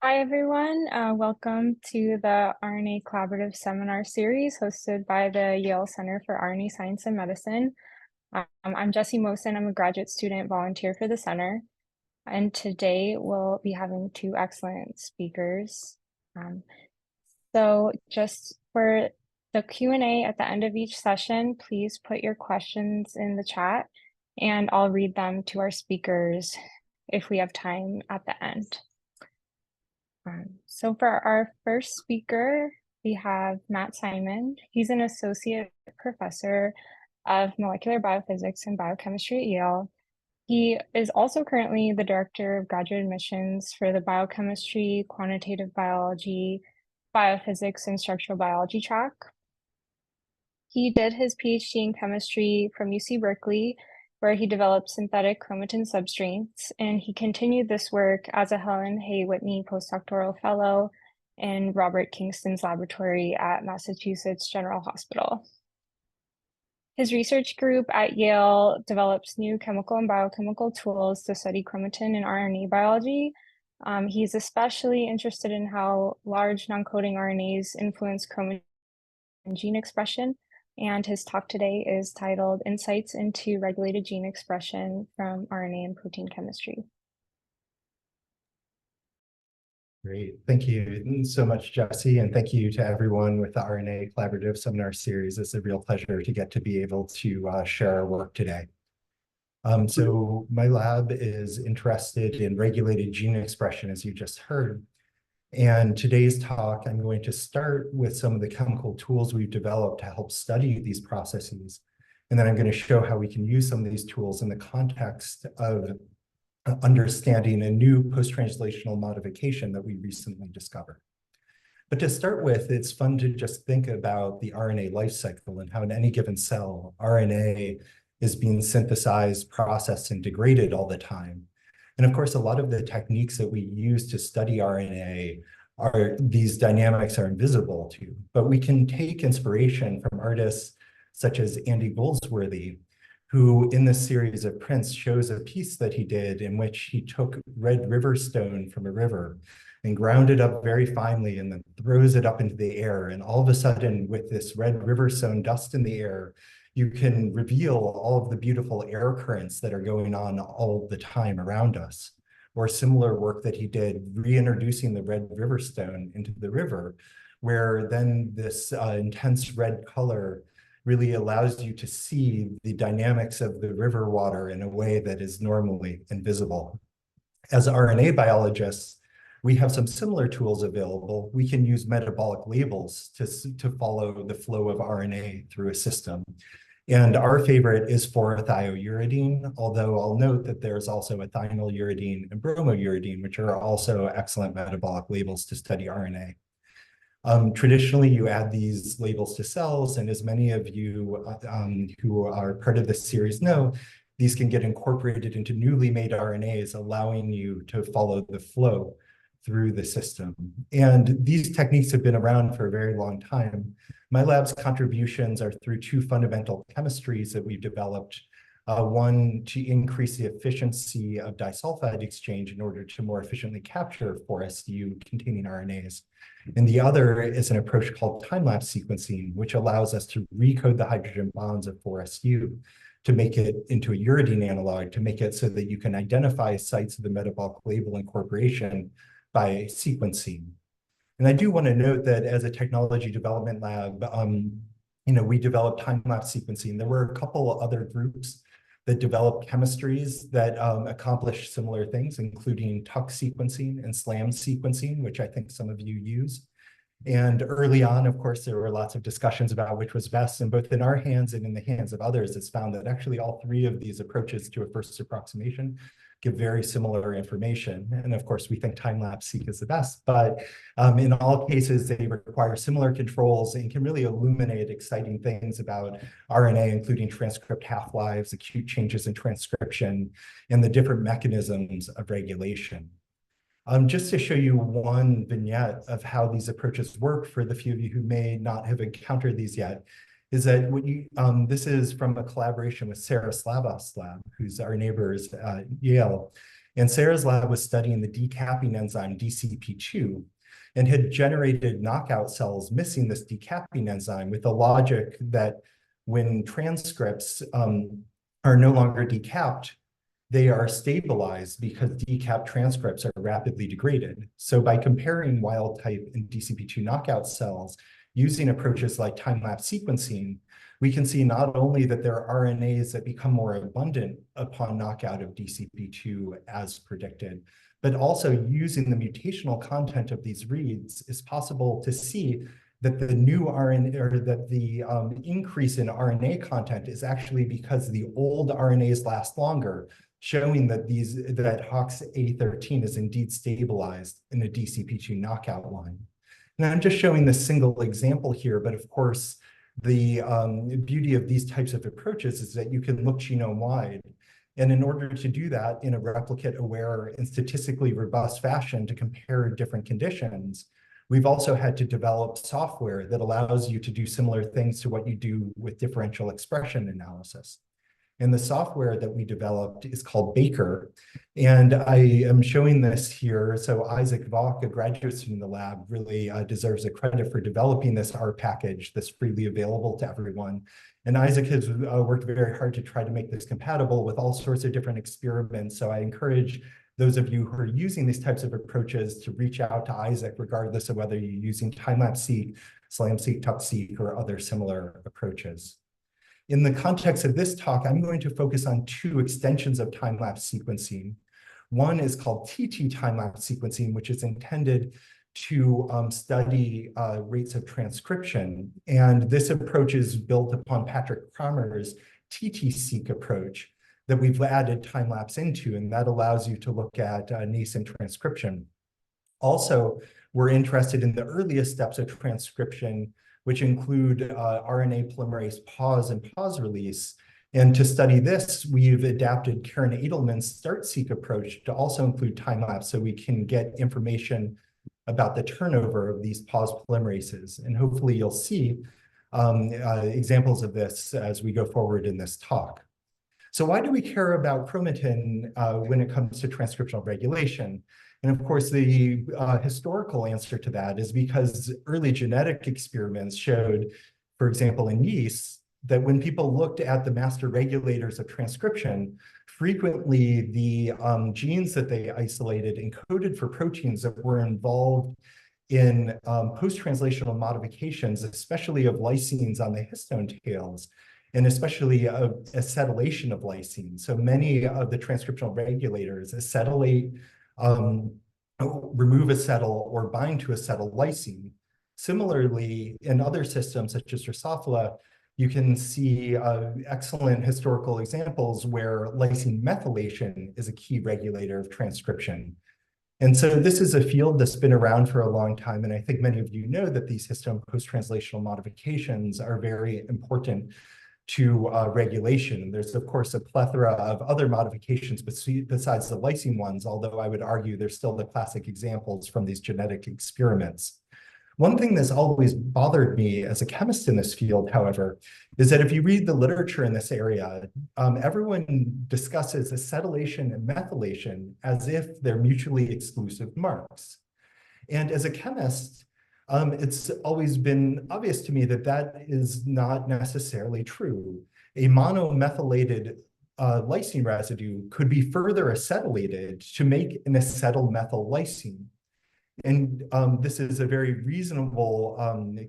Hi, everyone. Welcome to the RNA Collaborative Seminar Series hosted by the Yale Center for RNA Science and Medicine. I'm Jessie Mohsen. I'm a graduate student volunteer for the center. And today we'll be having two excellent speakers. So just for the Q&A at the end of each session, please put your questions in the chat and I'll read them to our speakers if we have time at the end. So for our first speaker, we have Matt Simon. He's an associate professor of molecular biophysics and biochemistry at Yale. He is also currently the director of graduate admissions for the biochemistry, quantitative biology, biophysics, and structural biology track. He did his PhD in chemistry from UC Berkeley, where he developed synthetic chromatin substrates, and he continued this work as a Helen Hay Whitney postdoctoral fellow in Robert Kingston's laboratory at Massachusetts General Hospital. His research group at Yale develops new chemical and biochemical tools to study chromatin and RNA biology. He's especially interested in how large non-coding RNAs influence chromatin gene expression, and his talk today is titled Insights into Regulated Gene Expression from RNA and Protein Chemistry. Great. Thank you so much, Jessie, and thank you to everyone with the RNA Collaborative Seminar Series. It's a real pleasure to get to be able to share our work today. So my lab is interested in regulated gene expression, as you just heard. And today's talk, I'm going to start with some of the chemical tools we've developed to help study these processes. And then I'm going to show how we can use some of these tools in the context of understanding a new post-translational modification that we recently discovered. But to start with, it's fun to just think about the RNA life cycle and how in any given cell, RNA is being synthesized, processed, and degraded all the time. And of course, a lot of the techniques that we use to study RNA these dynamics are invisible to, but we can take inspiration from artists such as Andy Goldsworthy, who in this series of prints shows a piece that he did in which he took red river stone from a river and ground it up very finely and then throws it up into the air. And all of a sudden, with this red river stone dust in the air, you can reveal all of the beautiful air currents that are going on all the time around us. Or similar work that he did reintroducing the red river stone into the river, where then this intense red color really allows you to see the dynamics of the river water in a way that is normally invisible. As RNA biologists, we have some similar tools available. We can use metabolic labels to follow the flow of RNA through a system. And our favorite is 4-thiouridine, although I'll note that there's also ethinyluridine and bromouridine, which are also excellent metabolic labels to study RNA. Traditionally, you add these labels to cells, and as many of you who are part of this series know, these can get incorporated into newly made RNAs, allowing you to follow the flow through the system. And these techniques have been around for a very long time. My lab's contributions are through two fundamental chemistries that we've developed. One, to increase the efficiency of disulfide exchange in order to more efficiently capture 4SU-containing RNAs. And the other is an approach called time-lapse sequencing, which allows us to recode the hydrogen bonds of 4SU to make it into a uridine analog, to make it so that you can identify sites of the metabolic label incorporation by sequencing. And I do want to note that as a technology development lab, we developed time-lapse sequencing. There were a couple of other groups that developed chemistries that accomplish similar things, including tuck sequencing and SLAM sequencing, which I think some of you use. And early on, of course, there were lots of discussions about which was best, and both in our hands and in the hands of others, it's found that actually all three of these approaches to a first approximation give very similar information. And of course, we think time-lapse-seq is the best, but in all cases, they require similar controls and can really illuminate exciting things about RNA, including transcript half-lives, acute changes in transcription, and the different mechanisms of regulation. Just to show you one vignette of how these approaches work for the few of you who may not have encountered these yet, is that this is from a collaboration with Sarah Slavos' lab, who's our neighbors at Yale. And Sarah's lab was studying the decapping enzyme DCP2 and had generated knockout cells missing this decapping enzyme with the logic that when transcripts are no longer decapped, they are stabilized because decapped transcripts are rapidly degraded. So by comparing wild type and DCP2 knockout cells using approaches like time-lapse sequencing, we can see not only that there are RNAs that become more abundant upon knockout of DCP2 as predicted, but also using the mutational content of these reads is possible to see that the new RNA, or that the increase in RNA content is actually because the old RNAs last longer, showing that HOX-A13 is indeed stabilized in a DCP2 knockout line. And I'm just showing this single example here, but of course, the beauty of these types of approaches is that you can look genome-wide. And in order to do that in a replicate-aware and statistically robust fashion to compare different conditions, we've also had to develop software that allows you to do similar things to what you do with differential expression analysis. And the software that we developed is called Baker. And I am showing this here. So Isaac Vaughn, a graduate student in the lab, really deserves a credit for developing this R package that's freely available to everyone. And Isaac has worked very hard to try to make this compatible with all sorts of different experiments. So I encourage those of you who are using these types of approaches to reach out to Isaac, regardless of whether you're using time-lapse-seq, SLAM-seq, TUC-seq, or other similar approaches. In the context of this talk, I'm going to focus on two extensions of time-lapse sequencing. One is called TT time-lapse sequencing, which is intended to study rates of transcription. And this approach is built upon Patrick Kramer's TT-seq approach that we've added time-lapse into, and that allows you to look at nascent transcription. Also, we're interested in the earliest steps of transcription, which include RNA polymerase pause and pause release. And to study this, we've adapted Karen Edelman's START-seq approach to also include time-lapse so we can get information about the turnover of these pause polymerases. And hopefully you'll see examples of this as we go forward in this talk. So why do we care about chromatin when it comes to transcriptional regulation? And of course, the historical answer to that is because early genetic experiments showed, for example, in yeast, that when people looked at the master regulators of transcription, frequently the genes that they isolated encoded for proteins that were involved in post-translational modifications, especially of lysines on the histone tails, and especially of acetylation of lysine. So many of the transcriptional regulators acetylate, remove acetyl or bind to acetyl lysine. Similarly, in other systems such as Drosophila, you can see excellent historical examples where lysine methylation is a key regulator of transcription. And so this is a field that's been around for a long time, and I think many of you know that these histone post-translational modifications are very important to regulation. There's, of course, a plethora of other modifications besides the lysine ones, although I would argue they're still the classic examples from these genetic experiments. One thing that's always bothered me as a chemist in this field, however, is that if you read the literature in this area, everyone discusses acetylation and methylation as if they're mutually exclusive marks. And as a chemist, it's always been obvious to me that that is not necessarily true. A monomethylated lysine residue could be further acetylated to make an acetylmethyl lysine. And this is a very reasonable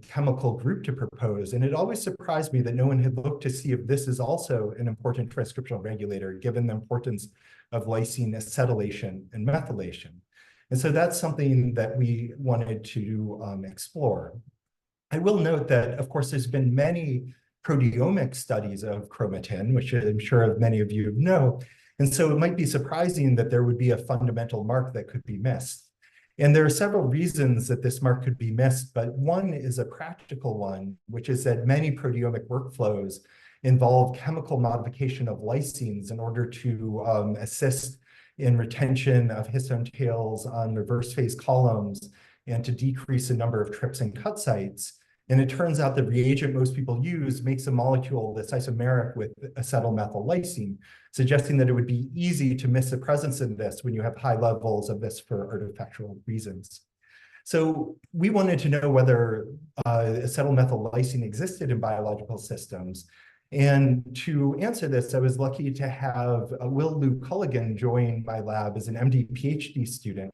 chemical group to propose. And it always surprised me that no one had looked to see if this is also an important transcriptional regulator, given the importance of lysine acetylation and methylation. And so that's something that we wanted to explore. I will note that, of course, there's been many proteomic studies of chromatin, which I'm sure many of you know. And so it might be surprising that there would be a fundamental mark that could be missed. And there are several reasons that this mark could be missed, but one is a practical one, which is that many proteomic workflows involve chemical modification of lysines in order to assist in retention of histone tails on reverse phase columns and to decrease the number of trips and cut sites. And it turns out the reagent most people use makes a molecule that's isomeric with acetylmethyl lysine, suggesting that it would be easy to miss the presence of this when you have high levels of this for artifactual reasons. So we wanted to know whether acetylmethyl lysine existed in biological systems. And to answer this, I was lucky to have Will Lu Culligan join my lab as an MD PhD student.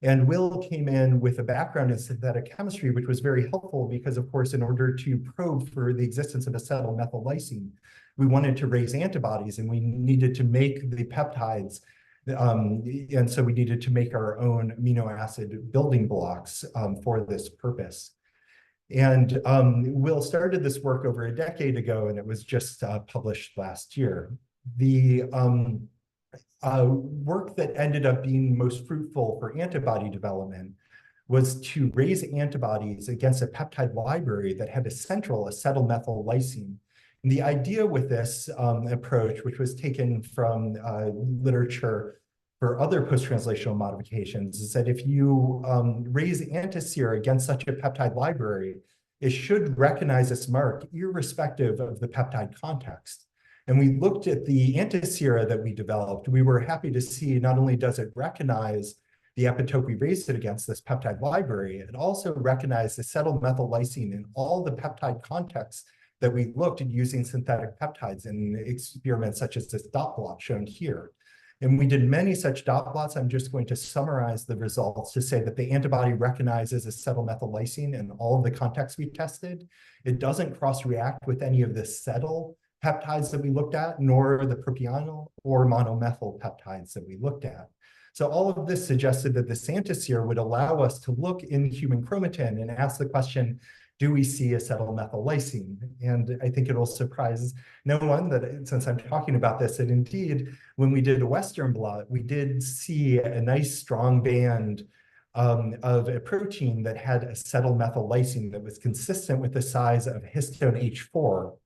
And Will came in with a background in synthetic chemistry, which was very helpful because, of course, in order to probe for the existence of acetylmethyl lysine, we wanted to raise antibodies and we needed to make the peptides. And so we needed to make our own amino acid building blocks for this purpose. And Will started this work over a decade ago, and it was just published last year. The work that ended up being most fruitful for antibody development was to raise antibodies against a peptide library that had a central acetylmethyl lysine. And the idea with this approach, which was taken from literature for other post-translational modifications, is that if you raise antisera against such a peptide library, it should recognize this mark irrespective of the peptide context. And we looked at the antisera that we developed. We were happy to see not only does it recognize the epitope we raised it against, this peptide library, it also recognized acetylmethyl lysine in all the peptide contexts that we looked at using synthetic peptides in experiments such as this dot plot shown here. And we did many such dot plots. I'm just going to summarize the results to say that the antibody recognizes acetylmethyl lysine in all of the contexts we tested. It doesn't cross-react with any of the acetyl peptides that we looked at, nor the propionyl or monomethyl peptides that we looked at. So all of this suggested that this antisera would allow us to look in human chromatin and ask the question, do we see acetylmethyl lysine? And I think it'll surprise no one that since I'm talking about this, that indeed, when we did a Western blot, we did see a nice strong band of a protein that had acetylmethyl lysine that was consistent with the size of histone H4.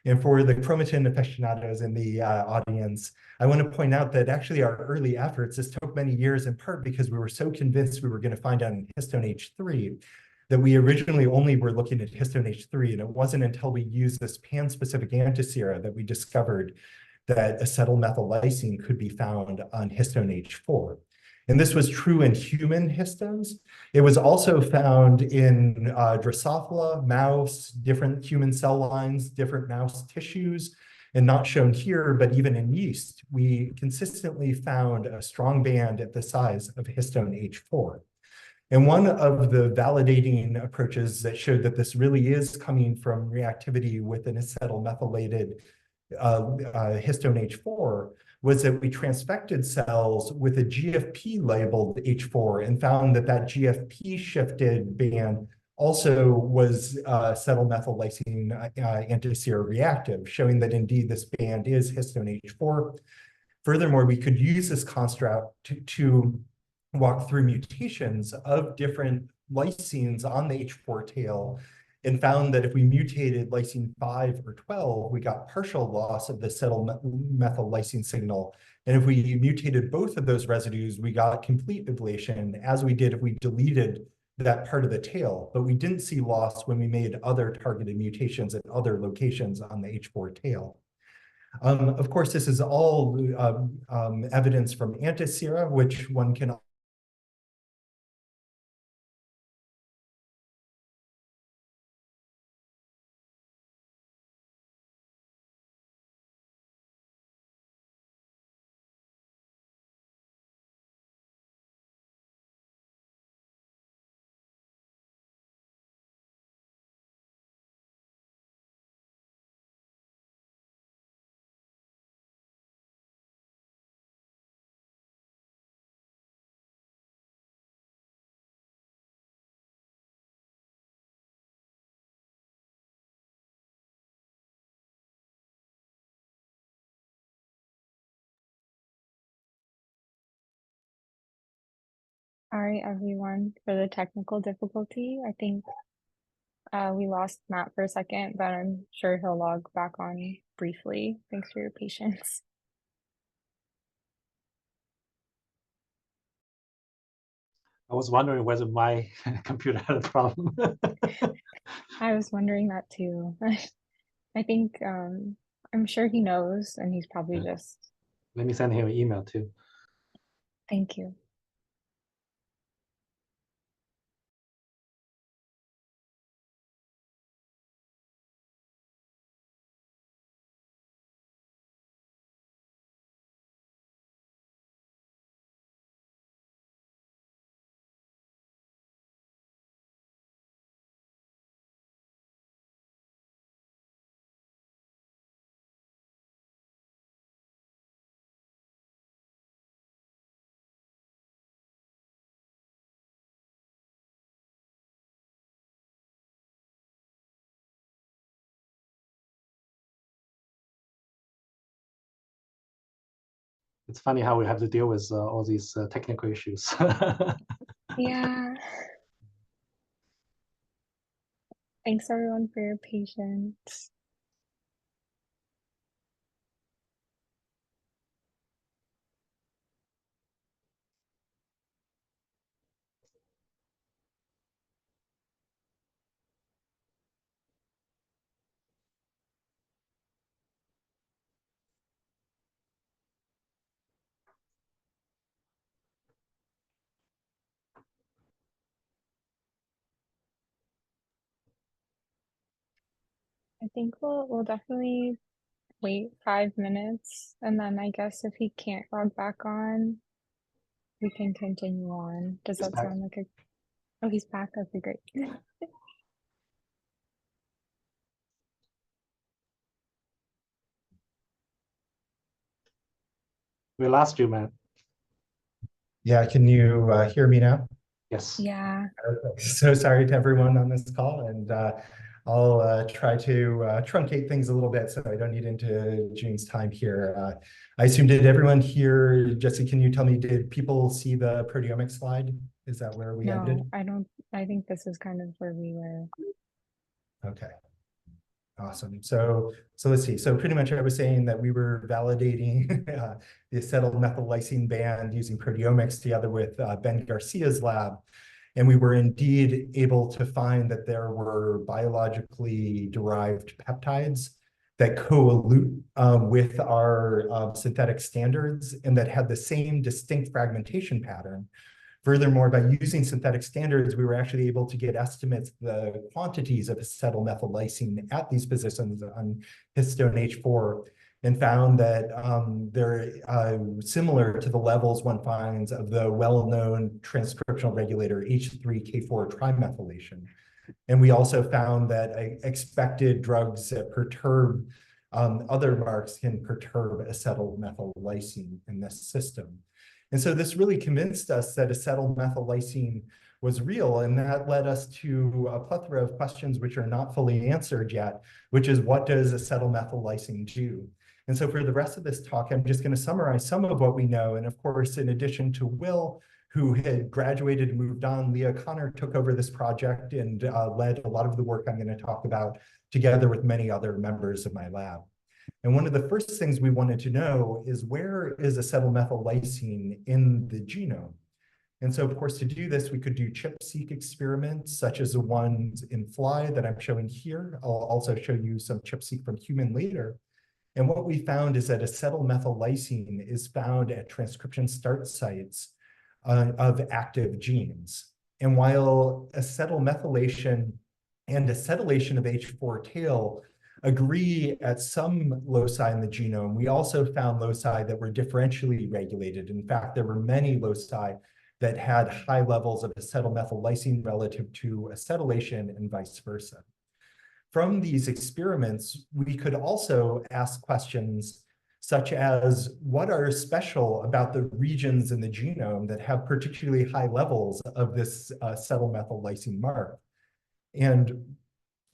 And for the chromatin aficionados in the audience, I want to point out that actually our early efforts, this took many years in part because we were so convinced we were going to find out in histone H3 that we originally only were looking at histone H3. And it wasn't until we used this pan-specific antisera that we discovered that acetylmethyl lysine could be found on histone H4. And this was true in human histones. It was also found in Drosophila, mouse, different human cell lines, different mouse tissues, and not shown here, but even in yeast, we consistently found a strong band at the size of histone H4. And one of the validating approaches that showed that this really is coming from reactivity with an acetylmethylated histone H4 was that we transfected cells with a GFP labeled H4 and found that that GFP shifted band also was acetylmethyl lysine antisera reactive, showing that indeed this band is histone H4. Furthermore, we could use this construct to walk through mutations of different lysines on the H4 tail and found that if we mutated lysine 5 or 12, we got partial loss of the acetylmethyl lysine signal. And if we mutated both of those residues, we got complete ablation, as we did if we deleted that part of the tail. But we didn't see loss when we made other targeted mutations at other locations on the H4 tail. Of course, this is all evidence from antisera, which one can Sorry, everyone, for the technical difficulty. I think we lost Matt for a second, but I'm sure he'll log back on briefly. Thanks for your patience. I was wondering whether my computer had a problem. I was wondering that too. I think I'm sure he knows, and he's probably Yeah. just, Let me send him an email too. thank you. It's funny how we have to deal with all these technical issues. Yeah. Thanks everyone for your patience. I think we'll definitely wait 5 minutes, and then I guess if he can't log back on, we can continue on. Does He's that back. sound like a... Oh, he's back. Okay, great. We lost you, man. Yeah, can you hear me now? Yes. Yeah. So sorry to everyone on this call, and I'll try to truncate things a little bit so I don't eat into Jun's time here. I assume, did everyone hear, Jessie, can you tell me, did people see the proteomics slide? Is that where we ended? No, I don't. I think this is kind of where we were. Okay. Awesome. So let's see. So pretty much I was saying that we were validating the acetyl methyl lysine band using proteomics together with Ben Garcia's lab. And we were indeed able to find that there were biologically derived peptides that co-elute with our synthetic standards and that had the same distinct fragmentation pattern. Furthermore, by using synthetic standards, we were actually able to get estimates the quantities of acetyl methyl lysine at these positions on histone H4 and found that they're similar to the levels one finds of the well-known transcriptional regulator H3K4 trimethylation. And we also found that expected drugs that perturb other marks can perturb acetyl methyl lysine in this system. And so this really convinced us that acetyl methyl lysine was real, and that led us to a plethora of questions which are not fully answered yet, which is, what does acetyl methyl lysine do? And so for the rest of this talk, I'm just going to summarize some of what we know. And of course, in addition to Will, who had graduated and moved on, Leah Connor took over this project and led a lot of the work I'm going to talk about together with many other members of my lab. And one of the first things we wanted to know is, where is acetyl methyl lysine in the genome? And so, of course, to do this, we could do ChIP-seq experiments, such as the ones in fly that I'm showing here. I'll also show you some ChIP-seq from human later. And what we found is that acetyl methyl lysine is found at transcription start sites of active genes. And while acetyl methylation and acetylation of H4 tail agree at some loci in the genome, we also found loci that were differentially regulated. In fact, there were many loci that had high levels of acetyl methyl lysine relative to acetylation and vice versa. From these experiments, we could also ask questions such as, what are special about the regions in the genome that have particularly high levels of this acetyl methyl lysine mark? And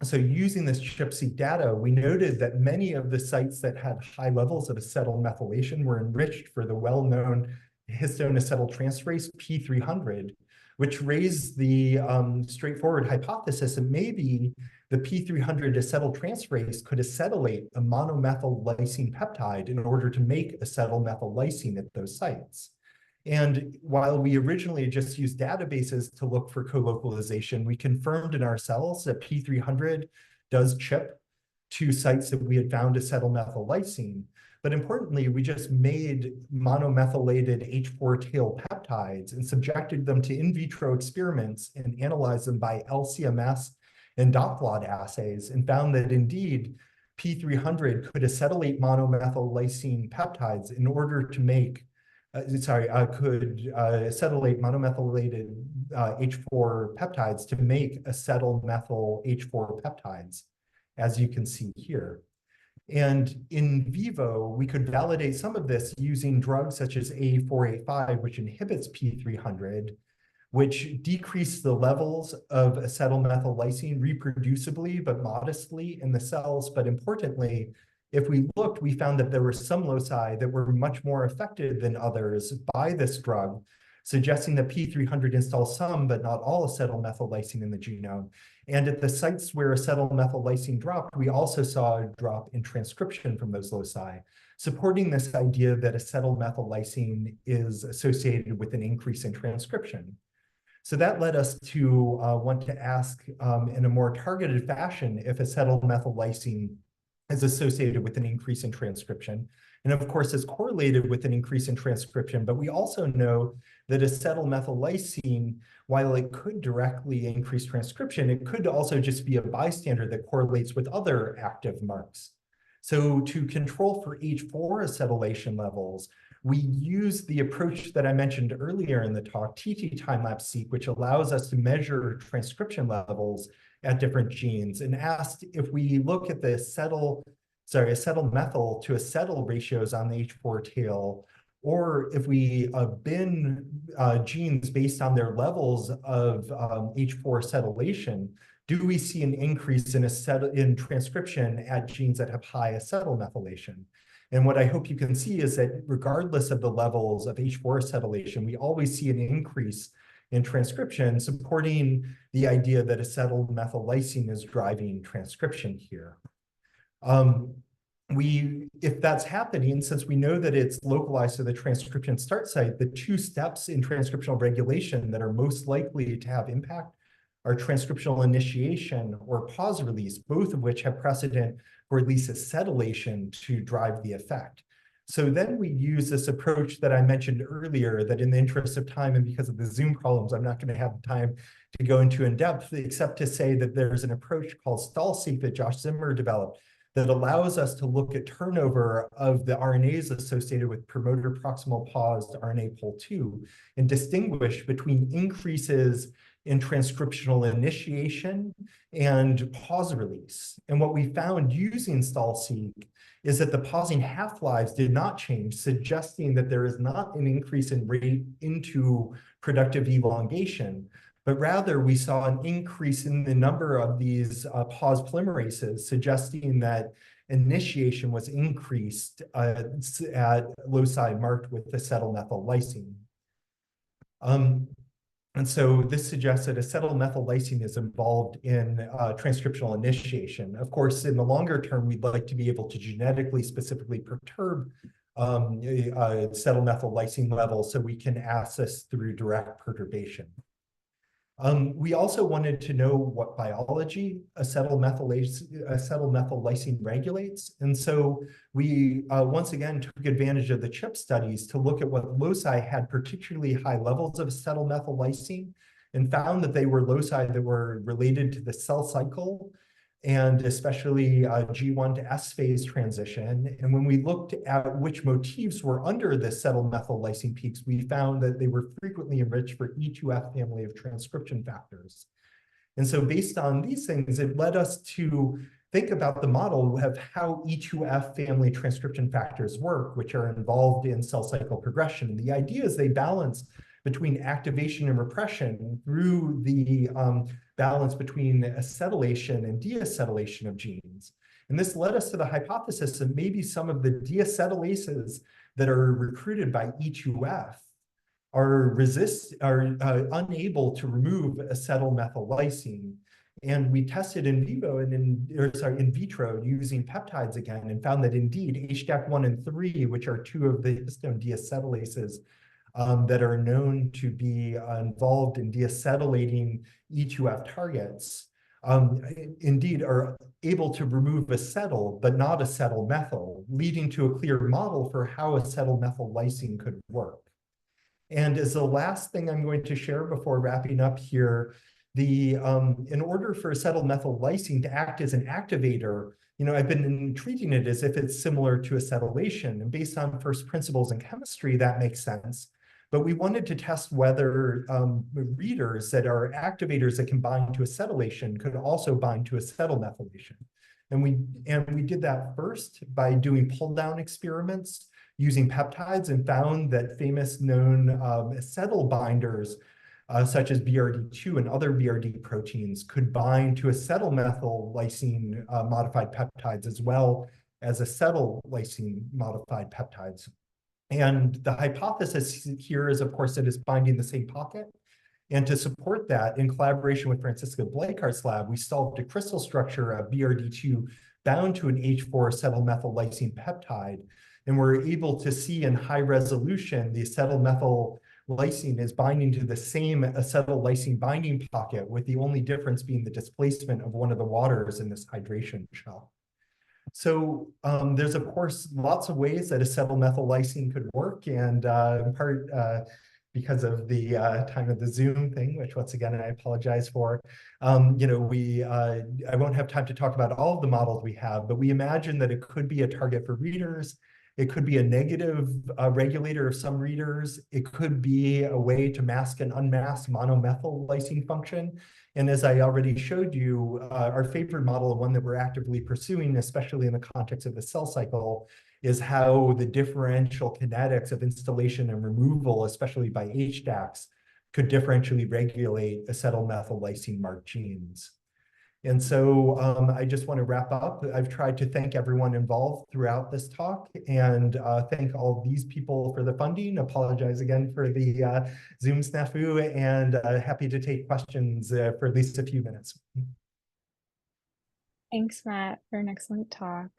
so using this ChIP-seq data, we noted that many of the sites that had high levels of acetyl methylation were enriched for the well-known histone acetyltransferase P300, which raised the straightforward hypothesis that maybe the P300 acetyltransferase could acetylate a monomethyl lysine peptide in order to make acetyl methyl lysine at those sites. And while we originally just used databases to look for co-localization, we confirmed in our cells that P300 does chip to sites that we had found acetyl-methyl lysine. But importantly, we just made monomethylated H4 tail peptides and subjected them to in vitro experiments and analyzed them by LCMS and dot blot assays and found that indeed P300 could acetylate monomethyl lysine peptides in order to make could acetylate monomethylated H4 peptides to make acetyl-methyl H4 peptides, as you can see here. And in vivo, we could validate some of this using drugs such as A485, which inhibits P300, which decrease the levels of acetyl-methyl lysine reproducibly but modestly in the cells. But importantly, if we looked, we found that there were some loci that were much more affected than others by this drug, suggesting that P300 installs some, but not all acetyl-methyl lysine in the genome. And at the sites where acetyl-methyl lysine dropped, we also saw a drop in transcription from those loci, supporting this idea that acetyl-methyl lysine is associated with an increase in transcription. So that led us to want to ask in a more targeted fashion if acetyl-methyl lysine is associated with an increase in transcription. And of course, is correlated with an increase in transcription, but we also know that acetyl-methyl lysine, while it could directly increase transcription, it could also just be a bystander that correlates with other active marks. So to control for H4 acetylation levels, we use the approach that I mentioned earlier in the talk, TT time-lapse-seq, which allows us to measure transcription levels at different genes, and asked if we look at the acetyl-methyl to acetyl ratios on the H4 tail, or if we bin genes based on their levels of H4 acetylation, do we see an increase in transcription at genes that have high acetyl-methylation? And what I hope you can see is that regardless of the levels of H4 acetylation, we always see an increase in transcription, supporting the idea that acetyl-methyl lysine is driving transcription here. If that's happening, since we know that it's localized to the transcription start site, the two steps in transcriptional regulation that are most likely to have impact are transcriptional initiation or pause release, both of which have precedent for at least acetylation to drive the effect. So then we use this approach that I mentioned earlier, that in the interest of time and because of the Zoom problems, I'm not going to have time to go into in depth, except to say that there's an approach called stall-seq that Josh Zimmer developed that allows us to look at turnover of the RNAs associated with promoter proximal paused RNA pol 2 and distinguish between increases in transcriptional initiation and pause release. And what we found using stall-seq is that the pausing half-lives did not change, suggesting that there is not an increase in rate into productive elongation, but rather we saw an increase in the number of these pause polymerases, suggesting that initiation was increased at loci marked with acetyl-methyl lysine. And so this suggests that acetyl-methyl lysine is involved in transcriptional initiation. Of course, in the longer term, we'd like to be able to genetically specifically perturb acetyl-methyl lysine levels so we can access through direct perturbation. We also wanted to know what biology acetyl-methyl lysine regulates. And so we once again took advantage of the CHIP studies to look at what loci had particularly high levels of acetyl-methyl lysine and found that they were loci that were related to the cell cycle and especially G1 to S phase transition. And when we looked at which motifs were under the acetyl-methyl lysine peaks, we found that they were frequently enriched for E2F family of transcription factors. And so based on these things, it led us to think about the model of how E2F family transcription factors work, which are involved in cell cycle progression. And the idea is they balance between activation and repression through the balance between acetylation and deacetylation of genes. And this led us to the hypothesis that maybe some of the deacetylases that are recruited by E2F are unable to remove acetyl-methyl lysine. And we tested in vivo and in vitro using peptides again and found that indeed HDAC1 and 3, which are two of the histone deacetylases, that are known to be involved in deacetylating E2F targets, indeed are able to remove acetyl, but not acetyl methyl, leading to a clear model for how acetyl methyl lysine could work. And as the last thing I'm going to share before wrapping up here, in order for acetyl methyl lysine to act as an activator, I've been treating it as if it's similar to acetylation, and based on first principles in chemistry, that makes sense. But we wanted to test whether readers that are activators that can bind to acetylation could also bind to acetyl methylation. And we did that first by doing pull-down experiments using peptides, and found that famous known acetyl binders, such as BRD2 and other BRD proteins, could bind to acetyl methyl lysine modified peptides, as well as acetyl lysine modified peptides. And the hypothesis here is, of course, that it's binding the same pocket. And to support that, in collaboration with Francisco Blakehart's lab, we solved a crystal structure of BRD2 bound to an H4 acetyl methyl lysine peptide. And we're able to see in high resolution, the acetyl methyl lysine is binding to the same acetyl lysine binding pocket, with the only difference being the displacement of one of the waters in this hydration shell. So there's, of course, lots of ways that acetyl methyl lysine could work, and in part because of the time of the Zoom thing, which once again, I apologize for, I won't have time to talk about all of the models we have, but we imagine that it could be a target for readers. It could be a negative regulator of some readers. It could be a way to mask and unmask monomethyl lysine function. And as I already showed you, our favorite model, one that we're actively pursuing, especially in the context of the cell cycle, is how the differential kinetics of installation and removal, especially by HDACs, could differentially regulate acetyl methyl lysine marked genes. And so I just want to wrap up. I've tried to thank everyone involved throughout this talk, and thank all these people for the funding. Apologize again for the Zoom snafu, and happy to take questions for at least a few minutes. Thanks, Matt, for an excellent talk.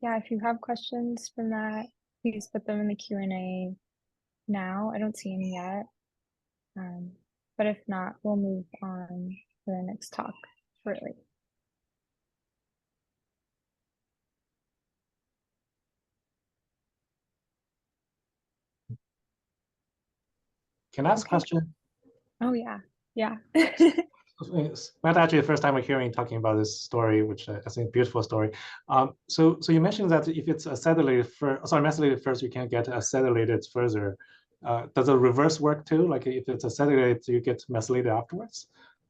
Yeah, if you have questions from that, please put them in the Q&A now. I don't see any yet. But if not, we'll move on to the next talk shortly. Can I ask a question? Oh, yeah. Yeah. Matt, actually, the first time we're hearing talking about this story, which I think beautiful story. So you mentioned that if it's acetylated first, methylated first, you can get acetylated further. Does the reverse work too? Like if it's acetylated, you get methylated afterwards?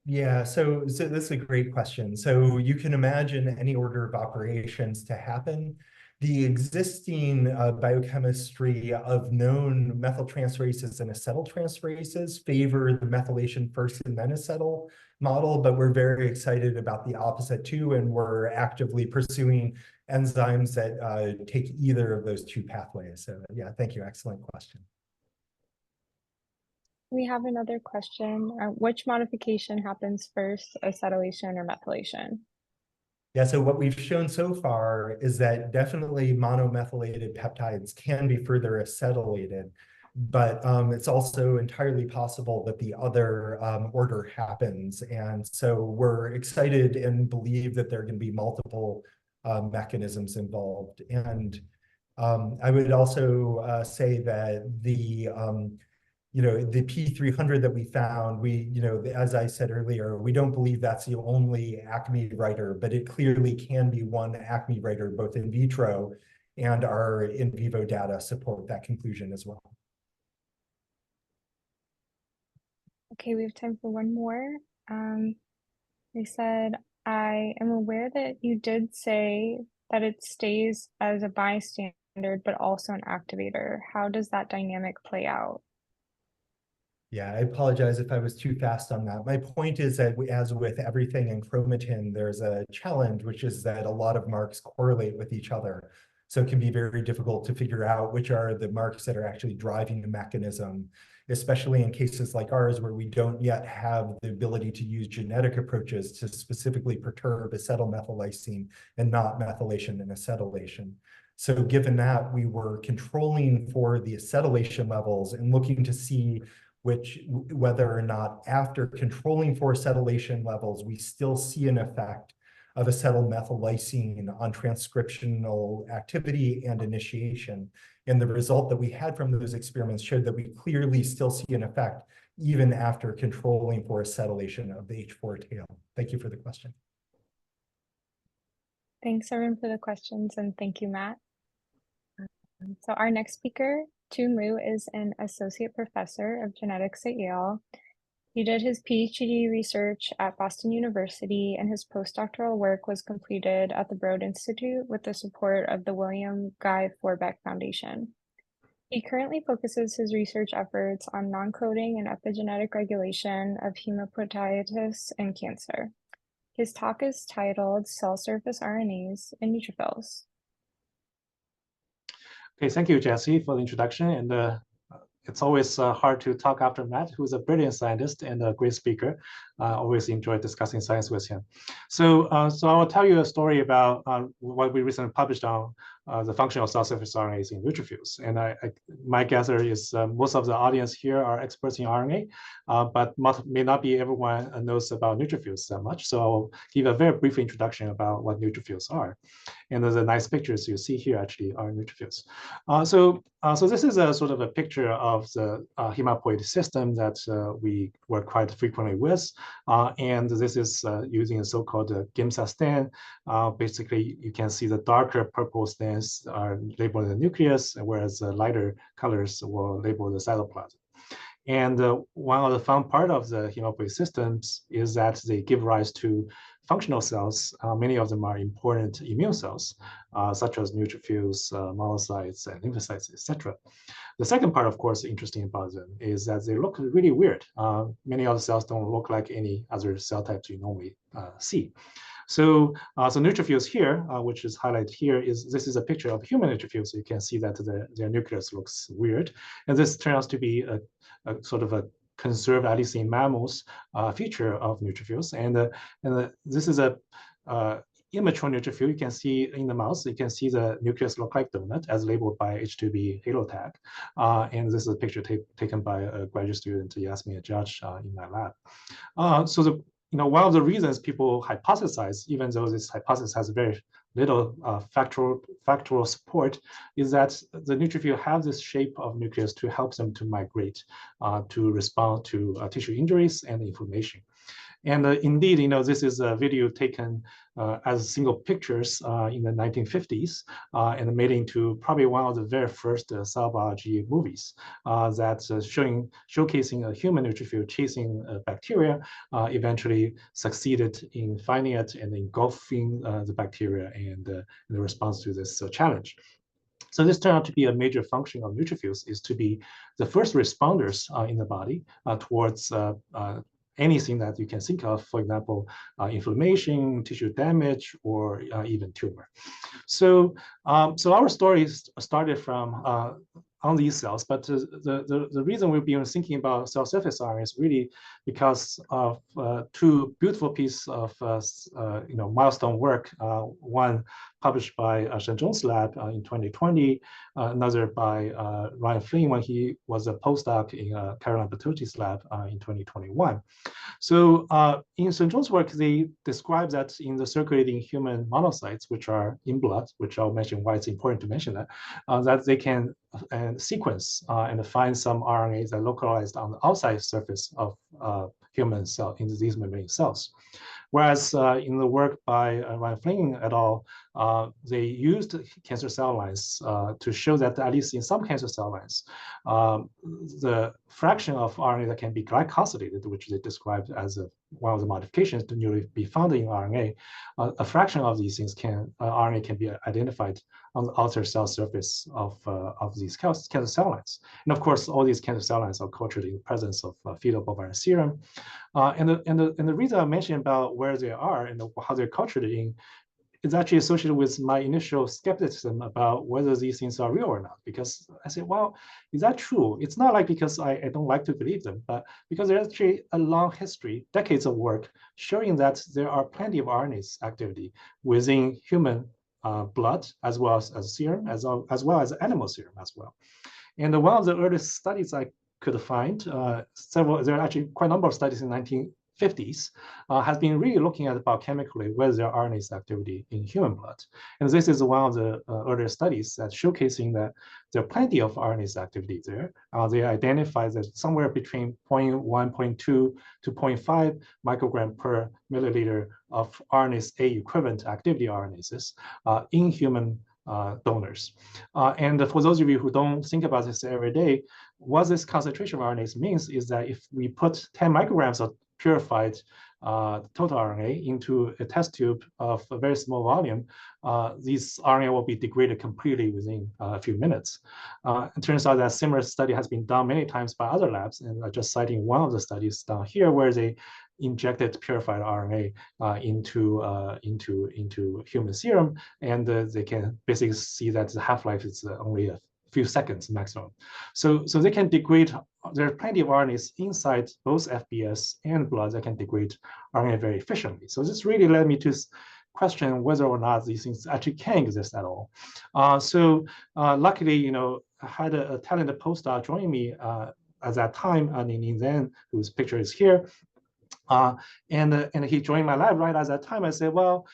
Yeah, so this is a great question. So you can imagine any order of operations to happen. The existing biochemistry of known methyltransferases and acetyltransferases favor the methylation first and then acetyl model, but we're very excited about the opposite too, and we're actively pursuing enzymes that take either of those two pathways. So yeah, thank you. Excellent question. We have another question. Which modification happens first, acetylation or methylation? Yeah, so what we've shown so far is that definitely monomethylated peptides can be further acetylated, but it's also entirely possible that the other order happens. And so we're excited and believe that there are going to be multiple mechanisms involved. And I would also say that the P300 that we found, as I said earlier, we don't believe that's the only ACME writer, but it clearly can be one ACME writer, both in vitro and our in vivo data support that conclusion as well. Okay, we have time for one more. They said, I am aware that you did say that it stays as a bystander, but also an activator. How does that dynamic play out? Yeah, I apologize if I was too fast on that. My point is that as with everything in chromatin, there's a challenge, which is that a lot of marks correlate with each other. So it can be very difficult to figure out which are the marks that are actually driving the mechanism, especially in cases like ours, where we don't yet have the ability to use genetic approaches to specifically perturb acetyl methyl lysine and not methylation and acetylation. So given that, we were controlling for the acetylation levels and looking to see whether or not after controlling for acetylation levels, we still see an effect of acetylmethylysine on transcriptional activity and initiation. And the result that we had from those experiments showed that we clearly still see an effect even after controlling for acetylation of the H4 tail. Thank you for the question. Thanks, everyone, for the questions, and thank you, Matt. So our next speaker, Jun Lu, is an associate professor of genetics at Yale. He did his PhD research at Boston University, and his postdoctoral work was completed at the Broad Institute with the support of the William Guy Forbeck Foundation. He currently focuses his research efforts on non-coding and epigenetic regulation of hematopoiesis and cancer. His talk is titled Cell Surface RNAs in Neutrophils. Okay, thank you, Jessie, for the introduction. And it's always hard to talk after Matt, who's a brilliant scientist and a great speaker. I always enjoy discussing science with him. So I will tell you a story about what we recently published on the function of cell surface RNAs in neutrophils. And my guess is most of the audience here are experts in RNA, but may not be everyone knows about neutrophils that much. So I'll give a very brief introduction about what neutrophils are. And the nice pictures you see here actually are neutrophils. So this is a sort of a picture of the hematopoietic system that we work quite frequently with. And this is using a so-called GIMSA stain. Basically, you can see the darker purple stains are labeled the nucleus, whereas the lighter colors will label the cytoplasm. And one of the fun part of the hematopoietic systems is that they give rise to functional cells. Many of them are important immune cells, such as neutrophils, monocytes, and lymphocytes, etc. The second part, of course, interesting about them is that they look really weird. Many other cells don't look like any other cell types you normally see. So neutrophils here, which is highlighted here, this is a picture of human neutrophils. So you can see that their nucleus looks weird. And this turns out to be a sort of a conserved, at least in mammals, feature of neutrophils. And this is a immature neutrophil. You can see in the mouse, you can see the nucleus look like donut as labeled by H2B halo tag. And this is a picture taken by a graduate student, Yasmin Judge, in my lab. So one of the reasons people hypothesize, even though this hypothesis has very little factual support, is that the neutrophil have this shape of nucleus to help them to migrate, to respond to tissue injuries and inflammation. And indeed, this is a video taken as single pictures in the 1950s and made into probably one of the very first cell biology movies that's showcasing a human neutrophil chasing bacteria, eventually succeeded in finding it and engulfing the bacteria and in response to this challenge. So this turned out to be a major function of neutrophils, is to be the first responders in the body towards anything that you can think of, for example, inflammation, tissue damage, or even tumor. So our story started from on these cells, but the reason we've been thinking about cell surface RNA is really because of two beautiful pieces of milestone work. One published by Shen Zhong's lab in 2020, another by Ryan Flynn when he was a postdoc in Caroline Bertocci's lab in 2021. So in Shen Zhong's work, they describe that in the circulating human monocytes, which are in blood, which I'll mention why it's important to mention that they can sequence and find some RNAs that are localized on the outside surface of human cell in disease membrane cells. Whereas in the work by Ryan Flynn et al., they used cancer cell lines to show that at least in some cancer cell lines, the fraction of RNA that can be glycosylated, which they described as one of the modifications to newly be found in RNA, a fraction of these things RNA can be identified on the outer cell surface of these cancer cell lines. And of course, all these cancer cell lines are cultured in the presence of fetal bovine serum. And the reason I mentioned about where they are and how they're cultured in is actually associated with my initial skepticism about whether these things are real or not. Because I said, well, is that true? It's not like because I don't like to believe them, but because there's actually a long history, decades of work showing that there are plenty of RNase activity within human blood as well as serum, as well as animal serum as well. And one of the earliest studies I could find, there are actually quite a number of studies in 1950s, has been really looking at biochemically whether there are RNase activity in human blood. And this is one of the earlier studies that's showcasing that there are plenty of RNase activity there. They identify that somewhere between 0.1, 0.2 to 0.5 microgram per milliliter of RNase A equivalent activity RNases in human donors. And for those of you who don't think about this every day, what this concentration of RNAs means is that if we put 10 micrograms of purified total RNA into a test tube of a very small volume, these RNA will be degraded completely within a few minutes. It turns out that similar study has been done many times by other labs, and just citing one of the studies down here where they injected purified RNA into human serum, and they can basically see that the half-life is only a few seconds maximum. So they can degrade, there are plenty of RNAs inside both FBS and blood that can degrade RNA very efficiently. So this really led me to question whether or not these things actually can exist at all. Luckily, I had a talented postdoc join me at that time, Ning Zhen, whose picture is here. And he joined my lab right at that time. I said, well,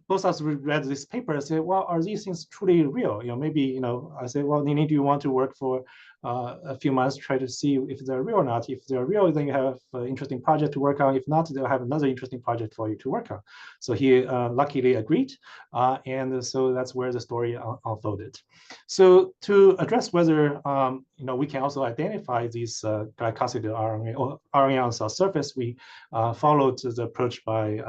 both of us read this paper and said, well, are these things truly real? Maybe, I said, well, Nini, do you want to work for a few months, try to see if they're real or not? If they're real, then you have an interesting project to work on. If not, they'll have another interesting project for you to work on. So he luckily agreed. And so that's where the story unfolded. So to address whether, we can also identify these glycosylated RNA or RNA on cell surface, we followed the approach by,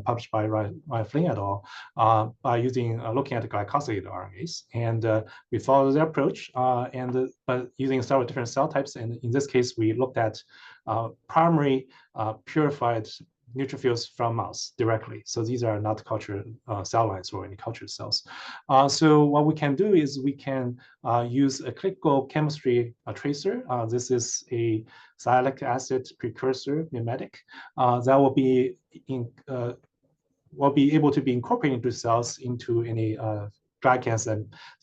published by Ryan Flynn et al. By looking at the glycosylated RNAs, and we followed their approach, but using several different cell types. And in this case, we looked at primary purified neutrophils from mouse directly. So these are not cultured cell lines or any cultured cells. So what we can do is we can use a clinical chemistry tracer. This is a sialic acid precursor mimetic that will be able to be incorporated into cells into any glycans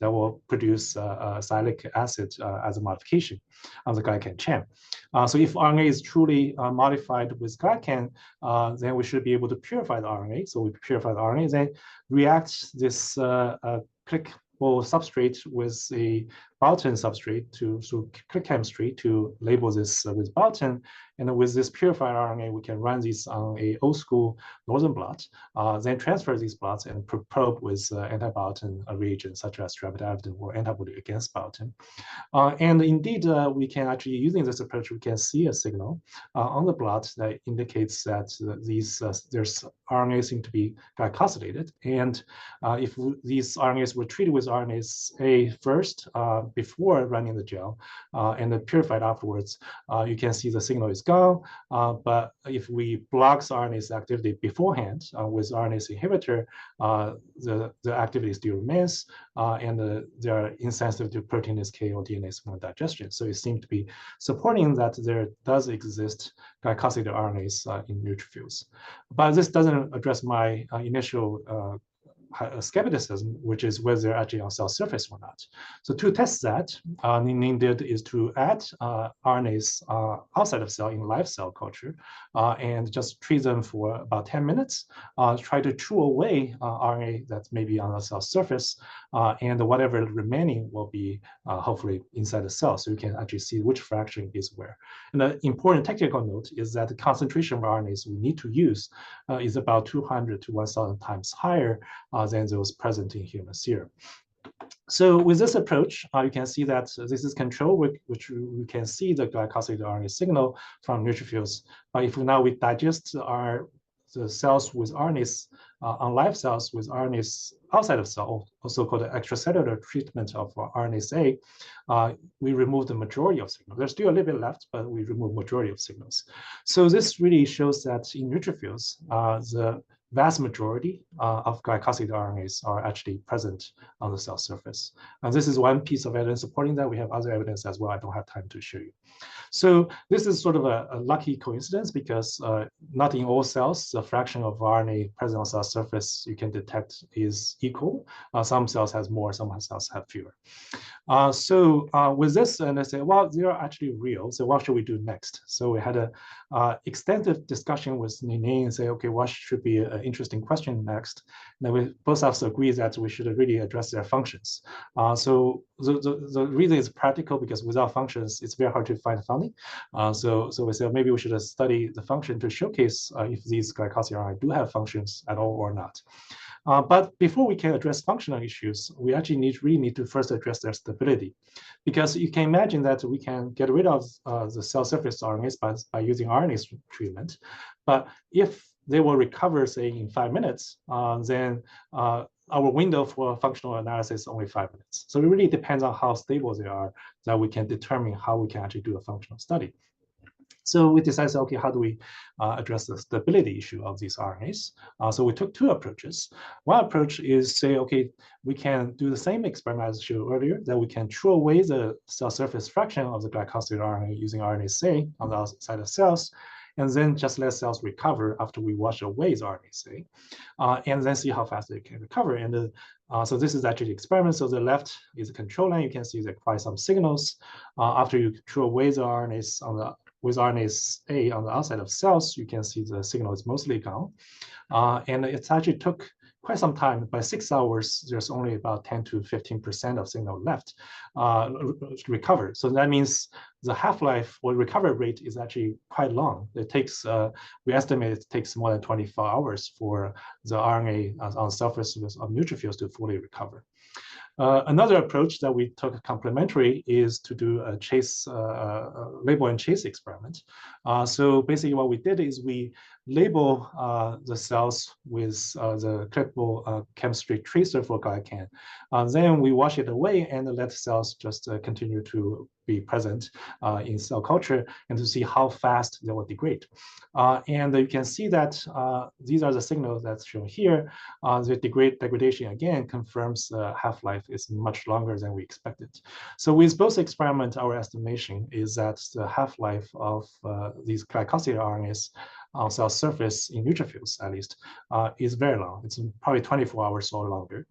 that will produce sialic acid as a modification of the glycan chain. So if RNA is truly modified with glycan, then we should be able to purify the RNA. So we purify the RNA, then react this clickable substrate with a biotin substrate through click chemistry to label this with biotin. And with this purified RNA, we can run these on a old school northern blot, then transfer these blots and probe with antibiotin reagents such as streptozide or antibody against biotin. And indeed, we can actually, using this approach, we can see a signal on the blot that indicates that there's RNA seem to be glycosylated. And if these RNAs were treated with RNase A first, before running the gel, and then purified afterwards, you can see the signal is gone. But if we block RNase activity beforehand with RNase inhibitor, the activity still remains, and they are insensitive to proteinase K or DNase I digestion. So it seems to be supporting that there does exist glycosylated RNAs in neutrophils. But this doesn't address my initial skepticism, which is whether they're actually on cell surface or not. So to test that, Ning did is to add RNAs outside of cell in live cell culture, and just treat them for about 10 minutes, try to chew away RNA that's maybe on the cell surface, and whatever remaining will be hopefully inside the cell, so you can actually see which fraction is where. And the important technical note is that the concentration of RNAs we need to use is about 200 to 1,000 times higher than those present in human serum. So with this approach, you can see that this is control, which we can see the glycosylated RNA signal from neutrophils. But if now we digest the cells with RNAs, on live cells with RNAs outside of cell, also called the extracellular treatment of RNase A, we remove the majority of signals. There's still a little bit left, but we remove majority of signals. So this really shows that in neutrophils, the vast majority of glycosylated RNAs are actually present on the cell surface. And this is one piece of evidence supporting that. We have other evidence as well. I don't have time to show you. So this is sort of a lucky coincidence because not in all cells, the fraction of RNA present on cell surface you can detect is equal. Some cells has more, some cells have fewer. With this, and I said, well, they are actually real. So what should we do next? So we had a extensive discussion with Nini and say, okay, what should be an interesting question next? And then we both of us agree that we should really address their functions. So the reason is practical because without functions, it's very hard to find funding. So we said maybe we should study the function to showcase if these glycosylated RNA do have functions at all or not. But before we can address functional issues, we actually really need to first address their stability. Because you can imagine that we can get rid of the cell surface RNAs by using RNA treatment. But if they will recover, say, in 5 minutes, then our window for functional analysis is only 5 minutes. So it really depends on how stable they are that we can determine how we can actually do a functional study. So we decided, okay, how do we address the stability issue of these RNAs? So we took two approaches. One approach is say, okay, we can do the same experiment as I showed earlier, that we can throw away the cell surface fraction of the glycosylated RNA using RNA on the outside of cells, and then just let cells recover after we wash away the RNA, and then see how fast they can recover. And so this is actually the experiment. So the left is a control line. You can see there are quite some signals. After you throw away the RNAs with RNA on the outside of cells, you can see the signal is mostly gone. And it actually took quite some time. By 6 hours, there's only about 10 to 15% of signal left recovered. So that means the half-life or recovery rate is actually quite long. It takes, we estimate it takes more than 24 hours for the RNA on surface of neutrophils to fully recover. Another approach that we took complementary is to do a label and chase experiment. So basically what we did is we label the cells with the clickable chemistry tracer for glycan. Then we wash it away and let cells just continue to be present in cell culture and to see how fast they will degrade. And you can see that these are the signals that's shown here. The degradation again confirms the half-life is much longer than we expected. So with both experiments, our estimation is that the half-life of these glycosylated RNAs on cell surface in neutrophils, at least, is very long. It's probably 24 hours or longer.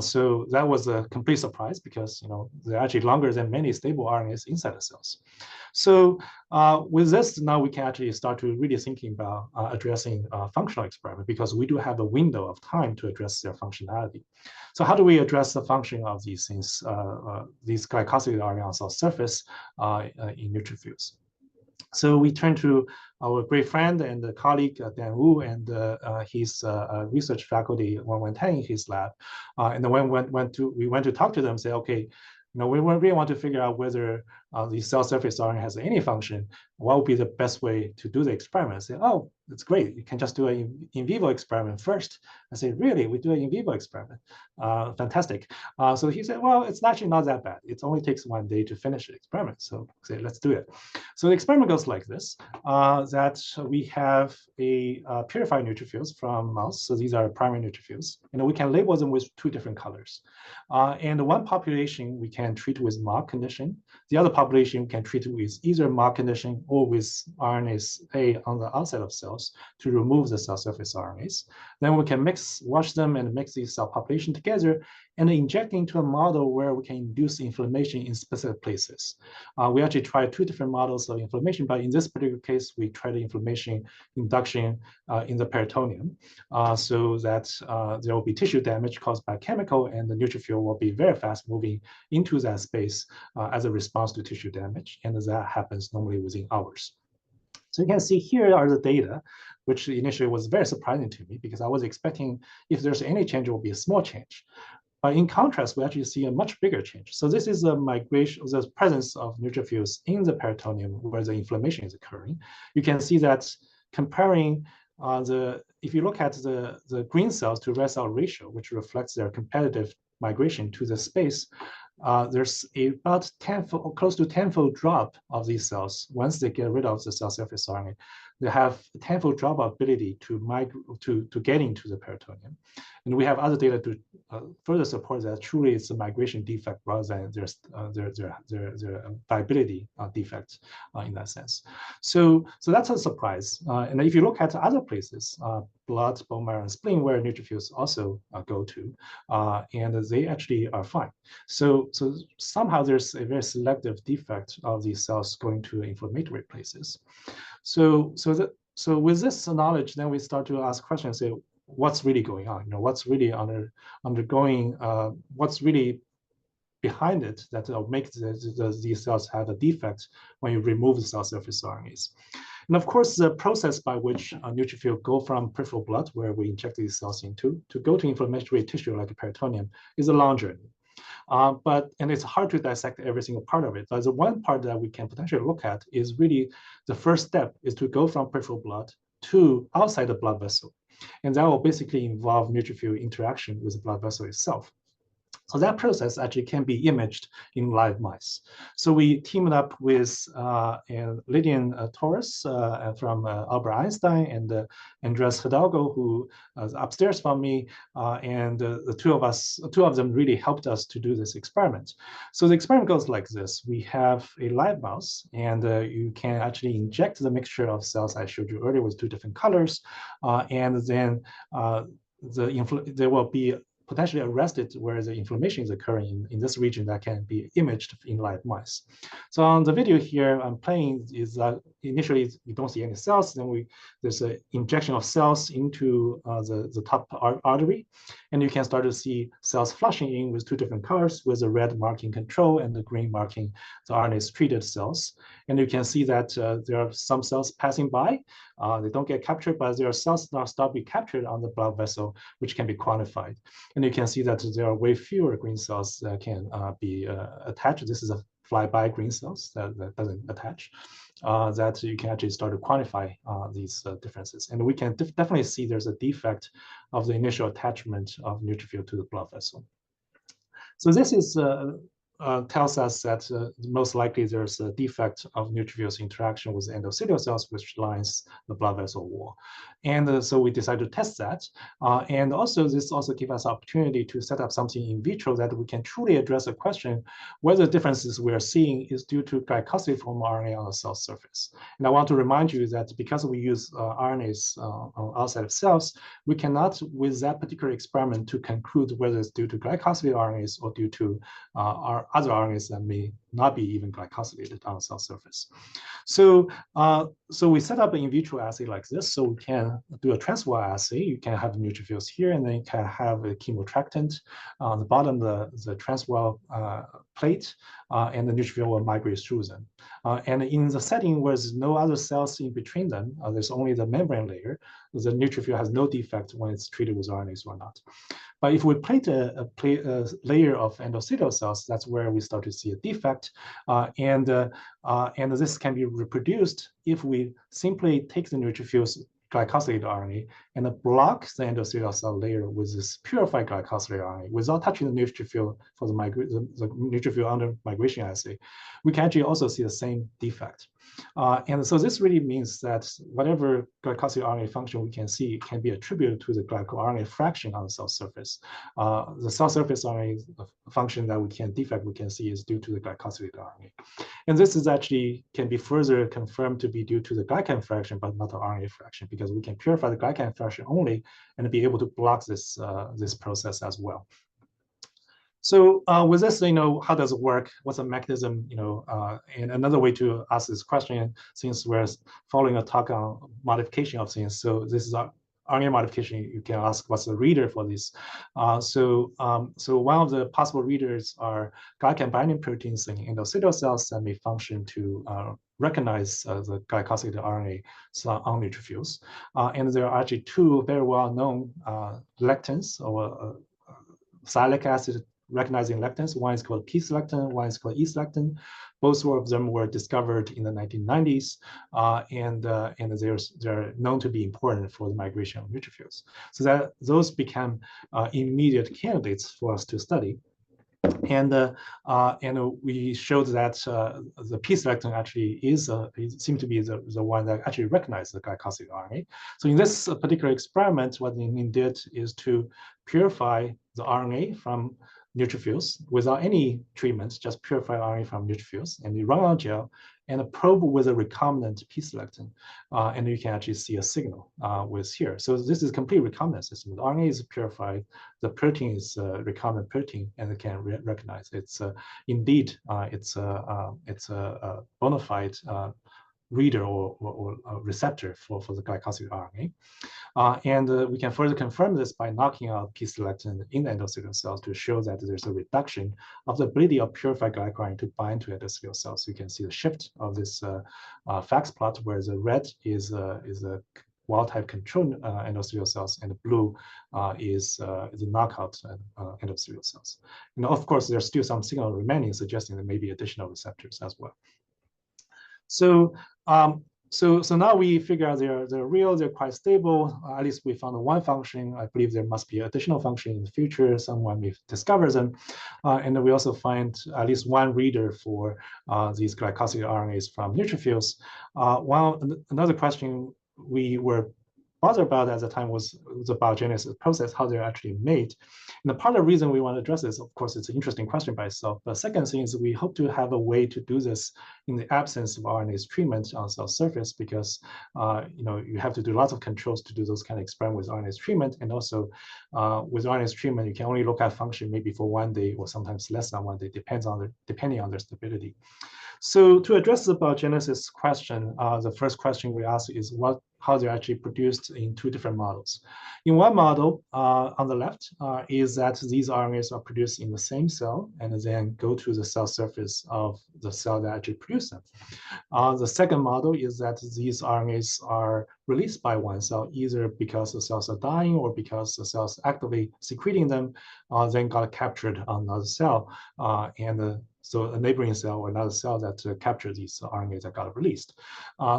So that was a complete surprise because they're actually longer than many stable RNAs inside the cells. So with this, now we can actually start to really thinking about addressing functional experiment because we do have a window of time to address their functionality. So how do we address the function of these things, these glycosylated RNA on cell surface in neutrophils? So we turn to our great friend and colleague, Dan Wu, and his research faculty, 110 in his lab. And then we went to talk to them and say, okay, we really want to figure out whether the cell surface RNA has any function. What would be the best way to do the experiment? Say, oh, that's great. You can just do an in vivo experiment first. I say, really? We do an in vivo experiment? Fantastic. So he said, well, it's actually not that bad. It only takes 1 day to finish the experiment. So say, let's do it. So the experiment goes like this, that we have a purified neutrophils from mouse. So these are primary neutrophils. We can label them with 2 different colors. And one population we can treat with mild condition. The other population we can treat with either mild condition or with RNA on the outside of cells to remove the cell surface RNAs. Then we can wash them and mix these cell population together and inject into a model where we can induce inflammation in specific places. We actually tried 2 different models of inflammation, but in this particular case, we tried the inflammation induction in the peritoneum so that there will be tissue damage caused by chemical and the neutrophil will be very fast moving into that space as a response to tissue damage. And that happens normally within hours. So you can see here are the data, which initially was very surprising to me because I was expecting if there's any change, it will be a small change. But in contrast, we actually see a much bigger change. So this is a migration, the presence of neutrophils in the peritoneum where the inflammation is occurring. You can see that comparing if you look at the green cells to red cell ratio, which reflects their competitive migration to the space, there's about close to 10-fold drop of these cells once they get rid of the cell surface RNA they have a tenfold drop ability to migrate to get into the peritoneum. And we have other data to further support that truly it's a migration defect rather than their viability defect in that sense. So that's a surprise. And if you look at other places, blood, bone marrow, and spleen, where neutrophils also go to, and they actually are fine. So somehow there's a very selective defect of these cells going to inflammatory places. So with this knowledge, then we start to ask questions, say, what's really going on? What's really undergoing? What's really behind it that makes these cells have a defect when you remove the cell surface RNAs? And of course, the process by which a neutrophil go from peripheral blood, where we inject these cells into, to go to inflammatory tissue like a peritoneum, is a long journey. And it's hard to dissect every single part of it. But the one part that we can potentially look at is really the first step is to go from peripheral blood to outside the blood vessel. And that will basically involve neutrophil interaction with the blood vessel itself. So that process actually can be imaged in live mice. So we teamed up with Lydian Torres from Albert Einstein and Andres Hidalgo, who is upstairs from me. And the two of them really helped us to do this experiment. So the experiment goes like this. We have a live mouse, and you can actually inject the mixture of cells I showed you earlier with two different colors. And then there will be potentially arrested where the inflammation is occurring in this region that can be imaged in live mice. So on the video here I'm playing is initially you don't see any cells, then there's an injection of cells into the top artery, and you can start to see cells flushing in with two different colors, with the red marking control and the green marking the RNase treated cells. And you can see that there are some cells passing by. They don't get captured, but there are cells that start to be captured on the blood vessel, which can be quantified. And you can see that there are way fewer green cells that can be attached. This is a flyby green cells that doesn't attach. That you can actually start to quantify these differences. And we can definitely see there's a defect of the initial attachment of neutrophil to the blood vessel. So this is tells us that most likely there's a defect of neutrophils interaction with endothelial cells, which lines the blood vessel wall. And so we decided to test that. And also this also gives us opportunity to set up something in vitro that we can truly address the question whether the differences we are seeing is due to glycosylic-form RNA on the cell surface. And I want to remind you that because we use RNAs outside of cells, we cannot, with that particular experiment, to conclude whether it's due to glycosylated RNAs or due to our other RNAs that may not be even glycosylated on the cell surface. So we set up an in vitro assay like this. So we can do a transfer assay. You can have neutrophils here, and then you can have a chemoattractant on the bottom of the transfer plate, and the neutrophil will migrate through them. And in the setting where there's no other cells in between them, there's only the membrane layer, the neutrophil has no defect when it's treated with RNAs or not. But if we plate a layer of endothelial cells, that's where we start to see a defect. And this can be reproduced if we simply take the neutrophil's glycosylated RNA and block the endothelial cell layer with this purified glycosylated RNA without touching the neutrophil for the neutrophil under migration assay. We can actually also see the same defect. And so this really means that whatever glycosylated RNA function we can see can be attributed to the glycoRNA fraction on the cell surface. The cell surface RNA function that we can see is due to the glycosylated RNA. And this is actually can be further confirmed to be due to the glycan fraction, but not the RNA fraction, because we can purify the glycan fraction only and be able to block this, this process as well. So with this, how does it work? What's the mechanism? And another way to ask this question, since we're following a talk on modification of things, so this is our RNA modification. You can ask what's the reader for this. So one of the possible readers are glycan binding proteins in endothelial cells that may function to recognize the glycosylated RNA on neutrophils. And there are actually two very well-known lectins or sialic acid recognizing lectins. One is called P-selectin, one is called E-selectin. Both of them were discovered in the 1990s, and they're known to be important for the migration of neutrophils. So that those become immediate candidates for us to study. And we showed that the p-selectin actually seemed to be the one that actually recognized the glycosylated RNA. So in this particular experiment, what they did is to purify the RNA from neutrophils without any treatments, just purify RNA from neutrophils, and you run on gel and a probe with a recombinant p-selectin, and you can actually see a signal with here. So this is a complete recombinant system. The RNA is purified, the protein is recombinant protein, and it can recognize it's indeed it's a bona fide reader or receptor for the glycosylated RNA. And we can further confirm this by knocking out p-selectin in the endothelial cells to show that there's a reduction of the ability of purified glycoRNA to bind to endothelial cells. So you can see the shift of this FACS plot, where the red is a wild-type control endothelial cells, and the blue is the knockout endothelial cells. And of course, there's still some signal remaining, suggesting there may be additional receptors as well. So so now we figure out they're real, they're quite stable. At least we found one function. I believe there must be additional function in the future. Someone may discover them. And then we also find at least one reader for these glycosylated RNAs from neutrophils. Another question we were bothered about at the time was the biogenesis process, how they're actually made. And the part of the reason we want to address this, of course, it's an interesting question by itself. The second thing is we hope to have a way to do this in the absence of RNase treatment on cell surface, because you have to do lots of controls to do those kind of experiments with RNase treatment. And also with RNase treatment, you can only look at function maybe for 1 day or sometimes less than 1 day, depending on their stability. So to address the biogenesis question, the first question we ask is how they're actually produced in 2 different models. In one model, on the left, is that these RNAs are produced in the same cell and then go to the cell surface of the cell that actually produced them. The second model is that these RNAs are released by one cell, either because the cells are dying or because the cells actively secreting them, then got captured on another cell, so a neighboring cell or another cell that captured these RNAs that got released.